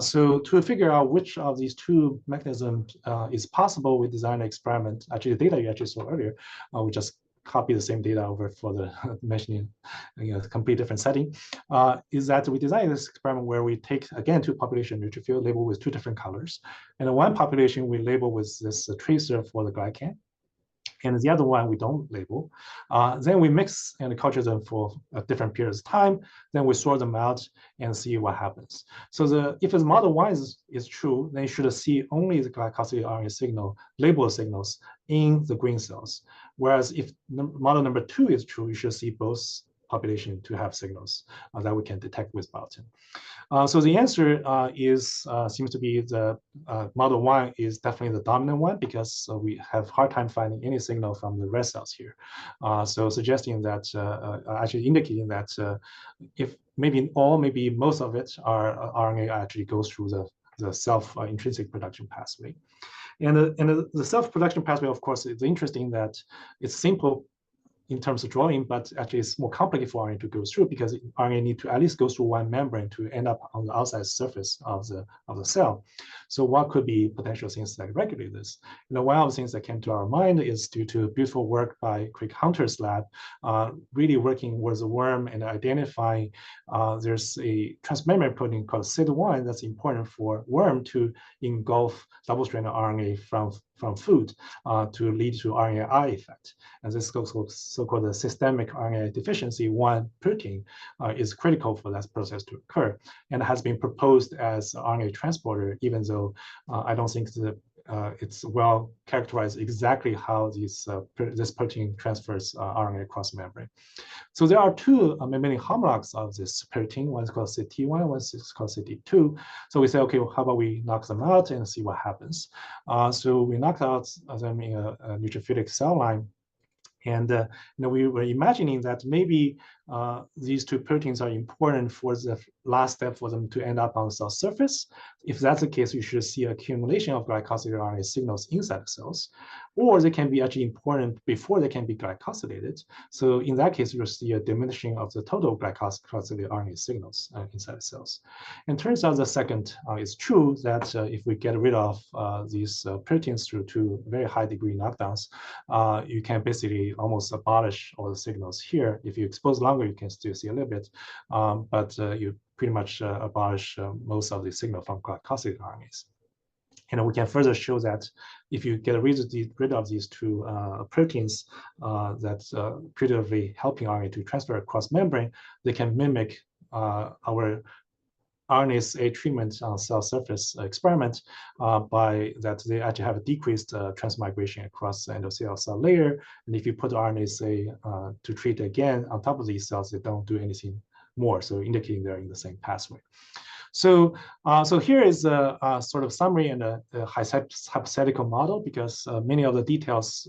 So to figure out which of these 2 mechanisms is possible, we designed an experiment. Actually, the data you actually saw earlier, we just copy the same data over for the mentioning, complete different setting, is that we designed this experiment where we take, again, 2 population neutrophil labeled with 2 different colors. And in one population, we label with this tracer for the glycan, and the other one we don't label. Then we mix and culture them for different periods of time. Then we sort them out and see what happens. So if the model 1 is true, then you should see only the glycosylated RNA signal, labeled signals in the green cells. Whereas if model number 2 is true, you should see both population to have signals that we can detect with biotin. So the answer seems to be the model 1 is definitely the dominant one, because we have hard time finding any signal from the red cells here. So suggesting that, actually indicating that if maybe most of it RNA actually goes through the self-intrinsic production pathway. And the self-production pathway, of course, is interesting that it's simple in terms of drawing, but actually it's more complicated for RNA to go through, because RNA need to at least go through one membrane to end up on the outside surface of the cell. So what could be potential things that regulate this? One of the things that came to our mind is due to beautiful work by Craig Hunter's lab, really working with the worm and identifying there's a transmembrane protein called SID1 that's important for worm to engulf double-stranded RNA from food to lead to RNAi effect. And this so-called the systemic RNA deficiency 1 protein is critical for that process to occur, and has been proposed as RNA transporter, even though I don't think it's well characterized exactly how this protein transfers RNA across membrane. So there are 2 mammalian homologs of this protein. One is called CT1, one is called CT2. So we say, okay, well, how about we knock them out and see what happens? So we knocked out them in a neutrophilic cell line. And we were imagining that maybe these two proteins are important for the last step for them to end up on the cell surface. If that's the case, you should see accumulation of glycosylated RNA signals inside the cells, or they can be actually important before they can be glycosylated. So in that case, you'll see a diminishing of the total glycosylated RNA signals inside the cells. And turns out the second is true, that if we get rid of these proteins through two very high degree knockdowns, you can basically almost abolish all the signals here. If you expose longer, you can still see a little bit, but you pretty much abolish most of the signal from glycosylated RNAs. And we can further show that if you get rid of these two proteins that's creatively helping RNA to transfer across membrane, they can mimic our RNase treatment on cell surface experiment by that they actually have a decreased transmigration across the endothelial cell layer. And if you put RNase to treat again on top of these cells, they don't do anything more, so indicating they're in the same pathway. So, so here is a sort of summary and a hypothetical model, because many of the details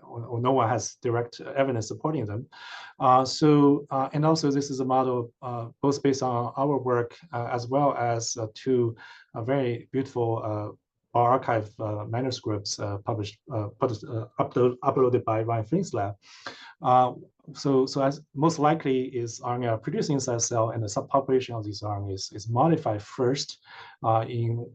or no one has direct evidence supporting them. And also this is a model both based on our work as well as two very beautiful archive manuscripts uploaded by Ryan Flink's lab. So as most likely is RNA are produced inside a cell, and the subpopulation of these RNAs is modified first probably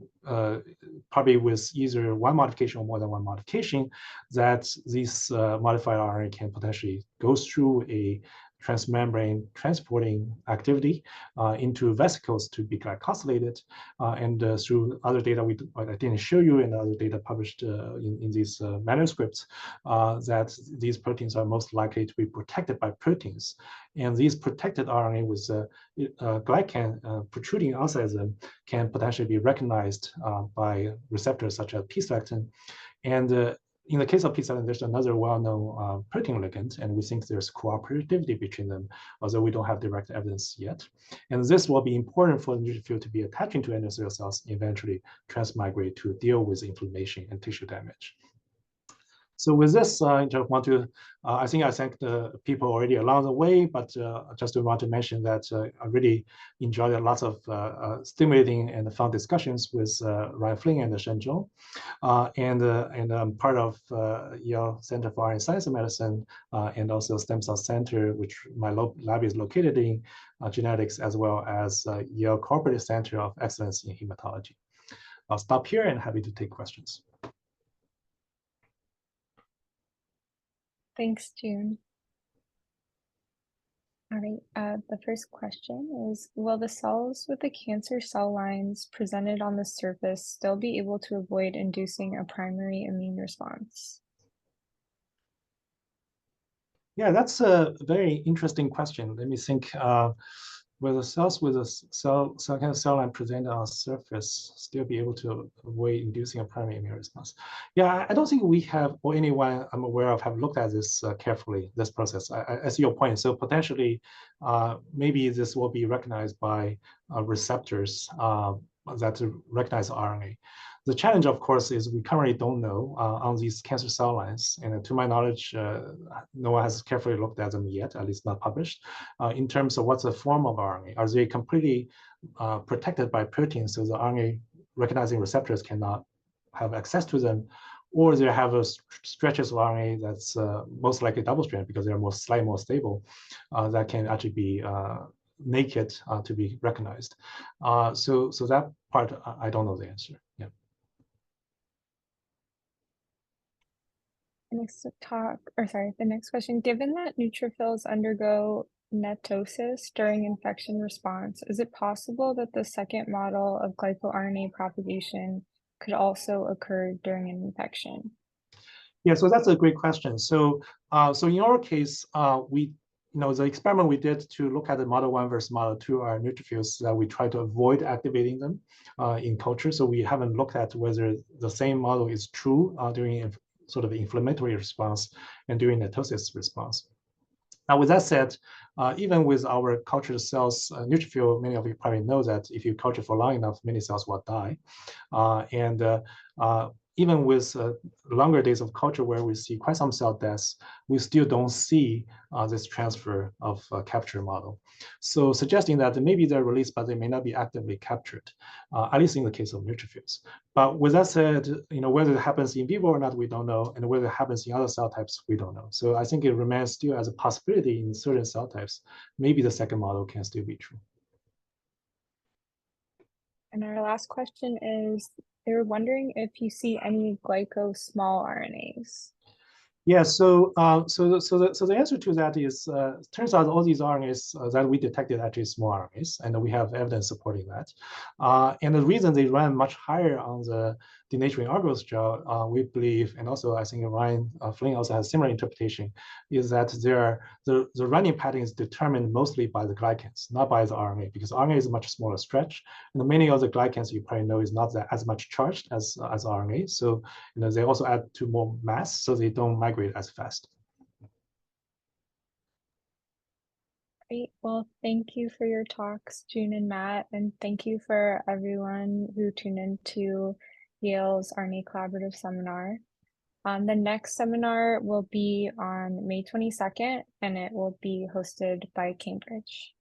with either one modification or more than one modification, that these modified RNA can potentially go through a transmembrane transporting activity into vesicles to be glycosylated, and through other data I didn't show you, and other data published in these manuscripts, that these proteins are most likely to be protected by proteins. And these protected RNA with glycan protruding outside them can potentially be recognized by receptors such as p-selectin. And in the case of p-selectin, there's another well-known protein ligand, and we think there's cooperativity between them, although we don't have direct evidence yet. And this will be important for the neutrophil to be attaching to endothelial cells, eventually transmigrate to deal with inflammation and tissue damage. So with this, I just want to, I think I thanked the people already along the way, but just want to mention that I really enjoyed lots of stimulating and fun discussions with Ryan Flink and Shen Zhong. And I'm part of Yale Center for RNA Science and Medicine, and also Stem Cell Center, which my lab is located in, genetics, as well as Yale Cooperative Center of Excellence in Hematology. I'll stop here and happy to take questions. Thanks, Jun. All right, the first question is, will the cells with the cancer cell lines presented on the surface still be able to avoid inducing a primary immune response? Yeah, that's a very interesting question. Let me think. Will the cells with a cell line presented on the surface still be able to avoid inducing a primary immune response? Yeah, I don't think we have, or anyone I'm aware of, have looked at this carefully, this process. I see your point. So potentially, maybe this will be recognized by receptors that recognize RNA. The challenge, of course, is we currently don't know on these cancer cell lines, and to my knowledge, no one has carefully looked at them yet, at least not published, in terms of what's the form of RNA. Are they completely protected by proteins, so the RNA recognizing receptors cannot have access to them, or they have stretches of RNA that's most likely double-stranded because they're slightly more stable, that can actually be naked to be recognized. So that part, I don't know the answer. Yeah. The next question, given that neutrophils undergo netosis during infection response, is it possible that the second model of glycoRNA propagation could also occur during an infection? Yeah, so that's a great question. So, so in our case, the experiment we did to look at the model 1 versus model 2 are neutrophils that we try to avoid activating them in culture. So we haven't looked at whether the same model is true during sort of inflammatory response and during netosis response. Now, with that said, even with our cultured cells, neutrophil, many of you probably know that if you culture for long enough, many cells will die. even with longer days of culture where we see quite some cell deaths, we still don't see this transfer of capture model. So suggesting that maybe they're released, but they may not be actively captured, at least in the case of neutrophils. But with that said, whether it happens in vivo or not, we don't know, and whether it happens in other cell types, we don't know. So I think it remains still as a possibility in certain cell types. Maybe the second model can still be true. And our last question is, they were wondering if you see any glyco small RNAs. Yeah, so the answer to that is, turns out all these RNAs that we detected actually small RNAs, and we have evidence supporting that. And the reason they run much higher on the denaturing agarose gel, we believe, and also I think Ryan Flynn also has similar interpretation, is that the running pattern is determined mostly by the glycans, not by the RNA, because RNA is a much smaller stretch, and many of the glycans you probably know is not that as much charged as RNA. So they also add to more mass, so they don't migrate as fast. Great. Well, thank you for your talks, Jun and Matt, and thank you for everyone who tuned into Yale's RNA Collaborative Seminar. The next seminar will be on May 22nd, and it will be hosted by Cambridge.